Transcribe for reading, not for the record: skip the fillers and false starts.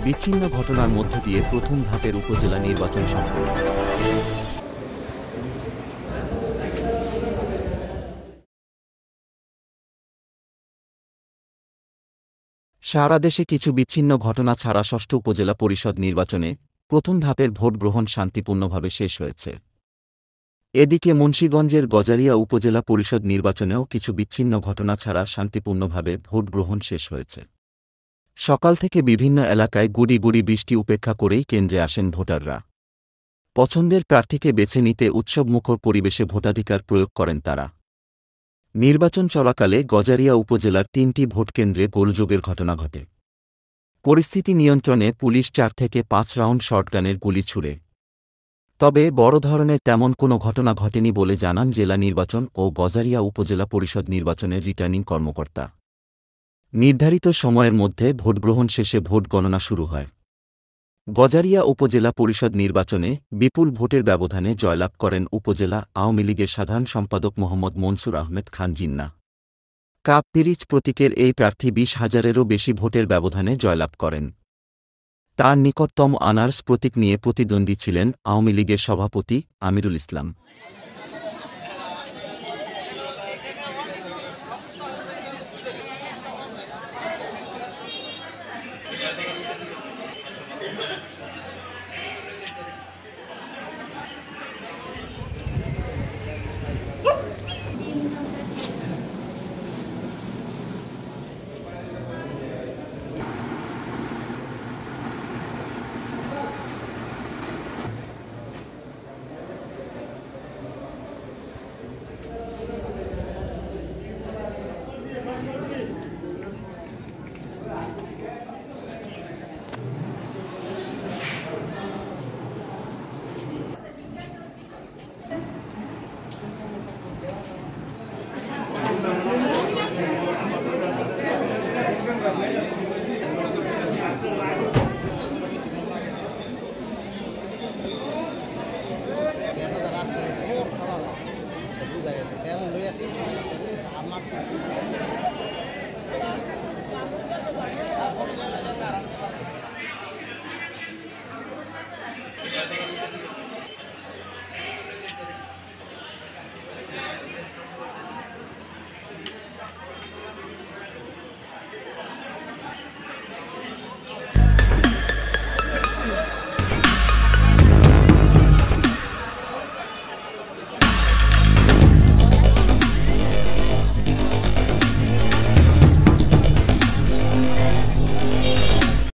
বিচ্ছিন্ন ঘটনার মধ্য দিয়ে প্রথম ধাপের উপজেলা নির্বাচন সম্পন্ন। সারা দেশে কিছু বিচ্ছিন্ন ঘটনা ছাড়া ষষ্ঠ উপজেলা পরিষদ নির্বাচনে প্রথম ধাপের ভোট গ্রহণ শান্তিপূর্ণভাবে শেষ হয়েছে। এদিকে মুন্সিগঞ্জের গজারিয়া উপজেলা পরিষদ নির্বাচনেও কিছু বিচ্ছিন্ন ঘটনা ছাড়া শান্তিপূর্ণভাবে ভোট গ্রহণ শেষ হয়েছে। সকাল থেকে বিভিন্ন এলাকায় গুড়ি গুড়ি বৃষ্টি উপেক্ষা করেই কেন্দ্রে আসেন ভোটাররা। পছন্দের প্রার্থীকে বেছে নিতে উৎসবমুখর পরিবেশে ভোটাধিকার প্রয়োগ করেন তারা। নির্বাচন চলাকালে গজারিয়া উপজেলার ৩টি ভোটকেন্দ্রে গোলযোগের ঘটনা ঘটে। পরিস্থিতি নিয়ন্ত্রণে পুলিশ ৪ থেকে ৫ রাউন্ড শটগানের গুলি ছুড়ে। তবে বড় ধরনের তেমন কোনো ঘটনা ঘটেনি বলে জানান জেলা নির্বাচন ও গজারিয়া উপজেলা পরিষদ নির্বাচনের রিটার্নিং কর্মকর্তা। নির্ধারিত সময়ের মধ্যে ভোটগ্রহণ শেষে ভোট গণনা শুরু হয়। গজারিয়া উপজেলা পরিষদ নির্বাচনে বিপুল ভোটের ব্যবধানে জয়লাভ করেন উপজেলা আওয়ামী লীগের সাধারণ সম্পাদক মোহাম্মদ মনসুর আহমেদ খান জিন্নাহ। কাপ পিরিচ প্রতীকের এই প্রার্থী ২০,০০০-এরও বেশি ভোটের ব্যবধানে জয়লাভ করেন। তার নিকটতম আনারস প্রতীক নিয়ে প্রতিদ্বন্দ্বী ছিলেন আওয়ামী লীগের সভাপতি আমিরুল ইসলাম।